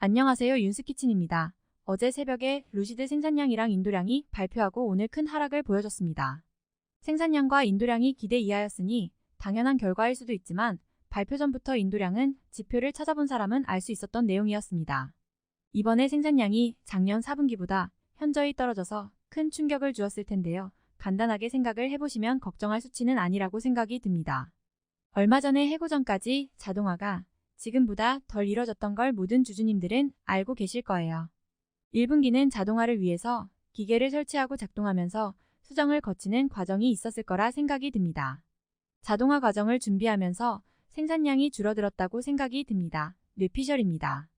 안녕하세요, 윤스키친입니다. 어제 새벽에 루시드 생산량이랑 인도량이 발표하고 오늘 큰 하락을 보여줬습니다. 생산량과 인도량이 기대 이하였으니 당연한 결과일 수도 있지만 발표 전부터 인도량은 지표를 찾아본 사람은 알 수 있었던 내용이었습니다. 이번에 생산량이 작년 4분기보다 현저히 떨어져서 큰 충격을 주었을 텐데요. 간단하게 생각을 해보시면 걱정할 수치는 아니라고 생각이 듭니다. 얼마 전에 해고 전까지 자동화가 지금보다 덜 이뤄졌던 걸 모든 주주님들은 알고 계실 거예요. 1분기는 자동화를 위해서 기계를 설치하고 작동하면서 수정을 거치는 과정이 있었을 거라 생각이 듭니다. 자동화 과정을 준비하면서 생산량이 줄어들었다고 생각이 듭니다. 뇌피셜입니다.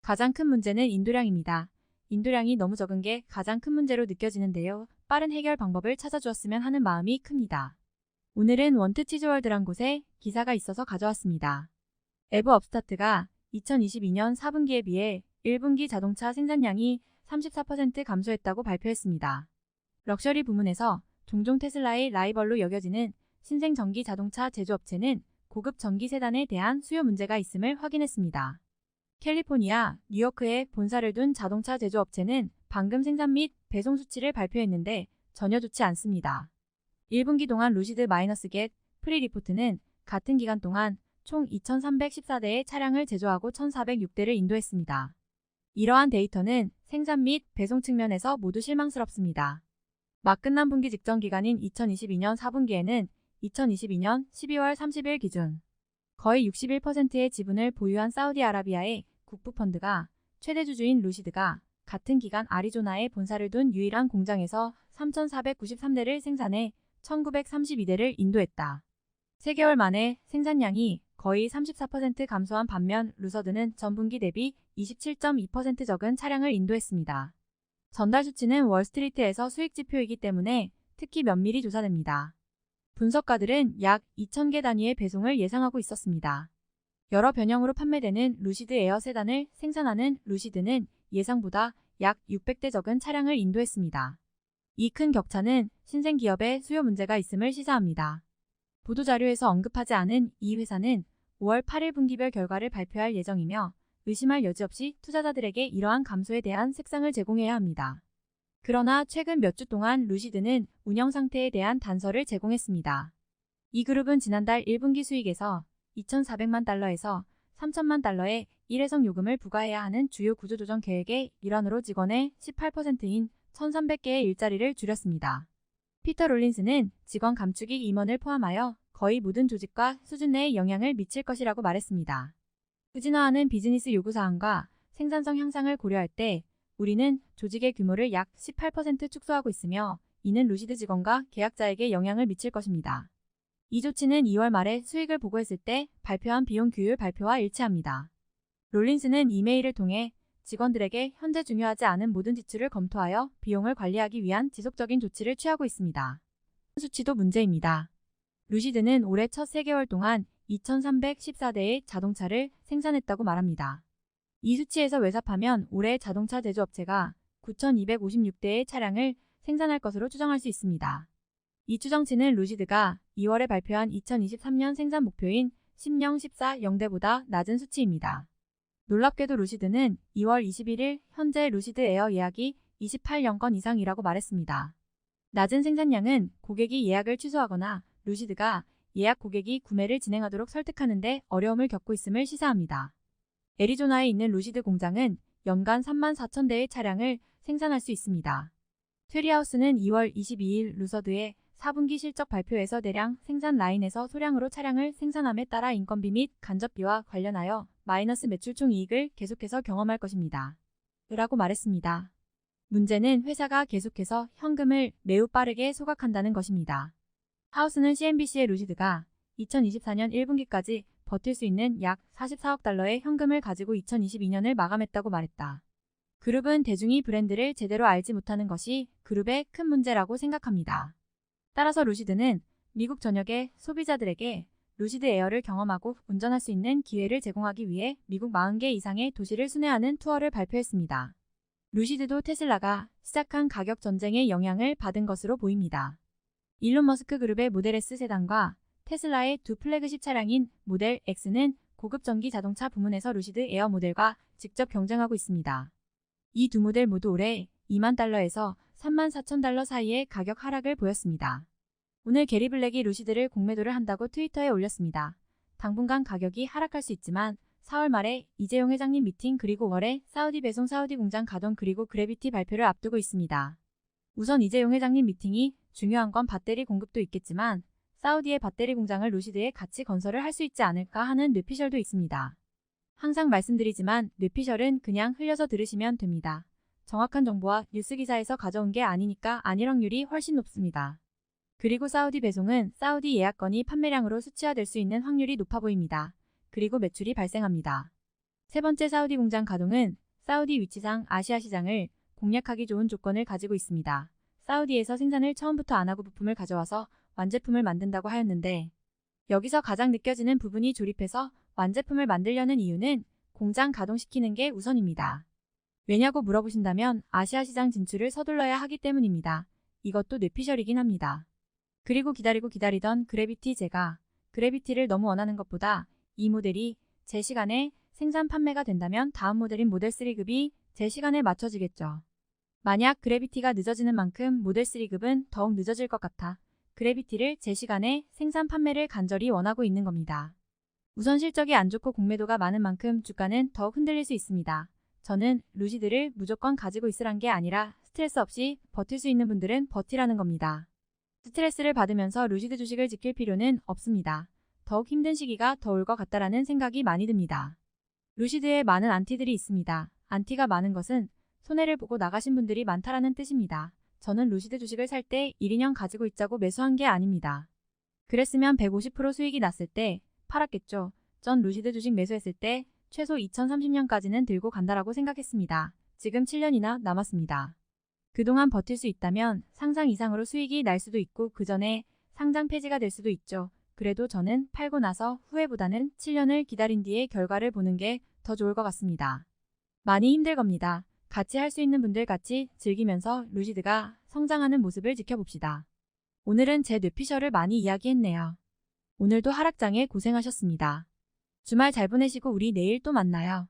가장 큰 문제는 인도량입니다. 인도량이 너무 적은 게 가장 큰 문제로 느껴지는데요. 빠른 해결 방법을 찾아주었으면 하는 마음이 큽니다. 오늘은 원트치즈월드란 곳에 기사가 있어서 가져왔습니다. 에버업스타트가 2022년 4분기에 비해 1분기 자동차 생산량이 34% 감소했다고 발표했습니다. 럭셔리 부문에서 종종 테슬라의 라이벌로 여겨지는 신생 전기 자동차 제조업체는 고급 전기 세단에 대한 수요 문제가 있음을 확인했습니다. 캘리포니아, 뉴요크에 본사를 둔 자동차 제조업체는 방금 생산 및 배송 수치를 발표했는데 전혀 좋지 않습니다. 1분기 동안 루시드 -겟 프리리포트는 같은 기간 동안 총 2,314대의 차량을 제조하고 1,406대를 인도했습니다. 이러한 데이터는 생산 및 배송 측면에서 모두 실망스럽습니다. 막 끝난 분기 직전 기간인 2022년 4분기에는 2022년 12월 30일 기준 거의 61%의 지분을 보유한 사우디아라비아의 국부펀드가 최대 주주인 루시드가 같은 기간 아리조나에 본사를 둔 유일한 공장에서 3,493대를 생산해 1,932대를 인도했다. 3개월 만에 생산량이 거의 34% 감소한 반면 루서드는 전분기 대비 27.2% 적은 차량을 인도했습니다. 전달 수치는 월스트리트에서 수익 지표이기 때문에 특히 면밀히 조사됩니다. 분석가들은 약 2,000개 단위의 배송을 예상하고 있었습니다. 여러 변형으로 판매되는 루시드 에어 세단을 생산하는 루시드는 예상보다 약 600대 적은 차량을 인도했습니다. 이 큰 격차는 신생 기업의 수요 문제가 있음을 시사합니다. 보도자료에서 언급하지 않은 이 회사는 5월 8일 분기별 결과를 발표할 예정이며 의심할 여지 없이 투자자들에게 이러한 감소에 대한 색상을 제공해야 합니다. 그러나 최근 몇 주 동안 루시드는 운영 상태에 대한 단서를 제공했습니다. 이 그룹은 지난달 1분기 수익에서 2,400만 달러에서 3,000만 달러의 일회성 요금을 부과해야 하는 주요 구조조정 계획의 일환으로 직원의 18%인 1,300개의 일자리를 줄였습니다. 피터 롤린스는 직원 감축이 임원을 포함하여 거의 모든 조직과 수준 내에 영향을 미칠 것이라고 말했습니다. 추진화하는 비즈니스 요구사항과 생산성 향상을 고려할 때 우리는 조직의 규모를 약 18% 축소하고 있으며 이는 루시드 직원과 계약자에게 영향을 미칠 것입니다. 이 조치는 2월 말에 수익을 보고했을 때 발표한 비용 규율 발표와 일치합니다. 롤린스는 이메일을 통해 직원들에게 현재 중요하지 않은 모든 지출을 검토하여 비용을 관리하기 위한 지속적인 조치를 취하고 있습니다. 수치도 문제입니다. 루시드는 올해 첫 3개월 동안 2,314대의 자동차를 생산했다고 말합니다. 이 수치에서 외삽하면 올해 자동차 제조업체가 9,256대의 차량을 생산할 것으로 추정할 수 있습니다. 이 추정치는 루시드가 2월에 발표한 2023년 생산 목표인 10영 14영대보다 낮은 수치입니다. 놀랍게도 루시드는 2월 21일 현재 루시드 에어 예약이 28영건 이상이라고 말했습니다. 낮은 생산량은 고객이 예약을 취소하거나 루시드가 예약 고객이 구매를 진행하도록 설득하는 데 어려움을 겪고 있음을 시사합니다. 애리조나에 있는 루시드 공장은 연간 34,000대의 차량을 생산할 수 있습니다. 트리하우스는 2월 22일 루서드의 4분기 실적 발표에서 대량 생산 라인에서 소량으로 차량을 생산함에 따라 인건비 및 간접비와 관련하여 마이너스 매출 총 이익을 계속해서 경험할 것입니다. 라고 말했습니다. 문제는 회사가 계속해서 현금을 매우 빠르게 소각한다는 것입니다. 하우스는 CNBC의 루시드가 2024년 1분기까지 버틸 수 있는 약 44억 달러의 현금을 가지고 2022년을 마감했다고 말했다. 그룹은 대중이 브랜드를 제대로 알지 못하는 것이 그룹의 큰 문제라고 생각합니다. 따라서 루시드는 미국 전역의 소비자들에게 루시드 에어를 경험하고 운전할 수 있는 기회를 제공하기 위해 미국 40개 이상의 도시를 순회하는 투어를 발표했습니다. 루시드도 테슬라가 시작한 가격 전쟁의 영향을 받은 것으로 보입니다. 일론 머스크 그룹의 모델 S 세단과 테슬라의 두 플래그십 차량인 모델 X는 고급 전기 자동차 부문에서 루시드 에어 모델과 직접 경쟁하고 있습니다. 이 두 모델 모두 올해 2만 달러에서 3만 4천 달러 사이의 가격 하락을 보였습니다. 오늘 게리 블랙이 루시드를 공매도를 한다고 트위터에 올렸습니다. 당분간 가격이 하락할 수 있지만 4월 말에 이재용 회장님 미팅 그리고 월에 사우디 배송 사우디 공장 가동 그리고 그래비티 발표를 앞두고 있습니다. 우선 이재용 회장님 미팅이 중요한 건 배터리 공급도 있겠지만 사우디의 배터리 공장을 루시드에 같이 건설을 할 수 있지 않을까 하는 뇌피셜도 있습니다. 항상 말씀드리지만 뇌피셜은 그냥 흘려서 들으시면 됩니다. 정확한 정보와 뉴스 기사에서 가져온 게 아니니까 아닐 확률이 훨씬 높습니다. 그리고 사우디 배송은 사우디 예약건이 판매량으로 수치화될 수 있는 확률이 높아 보입니다. 그리고 매출이 발생합니다. 세 번째 사우디 공장 가동은 사우디 위치상 아시아 시장을 공략하기 좋은 조건을 가지고 있습니다. 사우디에서 생산을 처음부터 안 하고 부품을 가져와서 완제품을 만든다고 하였는데 여기서 가장 느껴지는 부분이 조립해서 완제품을 만들려는 이유는 공장 가동시키는 게 우선입니다. 왜냐고 물어보신다면 아시아 시장 진출을 서둘러야 하기 때문입니다. 이것도 뇌피셜이긴 합니다. 그리고 기다리던 그래비티 제가 그래비티를 너무 원하는 것보다 이 모델이 제 시간에 생산 판매가 된다면 다음 모델인 모델 3급이 제 시간에 맞춰지겠죠. 만약 그래비티가 늦어지는 만큼 모델 3급은 더욱 늦어질 것 같아 그래비티를 제 시간에 생산 판매를 간절히 원하고 있는 겁니다. 우선 실적이 안 좋고 공매도가 많은 만큼 주가는 더욱 흔들릴 수 있습니다. 저는 루시드를 무조건 가지고 있으란 게 아니라 스트레스 없이 버틸 수 있는 분들은 버티라는 겁니다. 스트레스를 받으면서 루시드 주식을 지킬 필요는 없습니다. 더욱 힘든 시기가 더 올 것 같다라는 생각이 많이 듭니다. 루시드에 많은 안티들이 있습니다. 안티가 많은 것은 손해를 보고 나가신 분들이 많다라는 뜻입니다. 저는 루시드 주식을 살 때 1~2년 가지고 있자고 매수한 게 아닙니다. 그랬으면 150% 수익이 났을 때 팔았겠죠. 전 루시드 주식 매수했을 때 최소 2030년까지는 들고 간다라고 생각했습니다. 지금 7년이나 남았습니다. 그동안 버틸 수 있다면 상상 이상으로 수익이 날 수도 있고 그 전에 상장 폐지가 될 수도 있죠. 그래도 저는 팔고 나서 후회보다는 7년을 기다린 뒤에 결과를 보는 게 더 좋을 것 같습니다. 많이 힘들 겁니다. 같이 할 수 있는 분들 같이 즐기면서 루시드가 성장하는 모습을 지켜봅시다. 오늘은 제 뇌피셜을 많이 이야기했네요. 오늘도 하락장에 고생하셨습니다. 주말 잘 보내시고 우리 내일 또 만나요.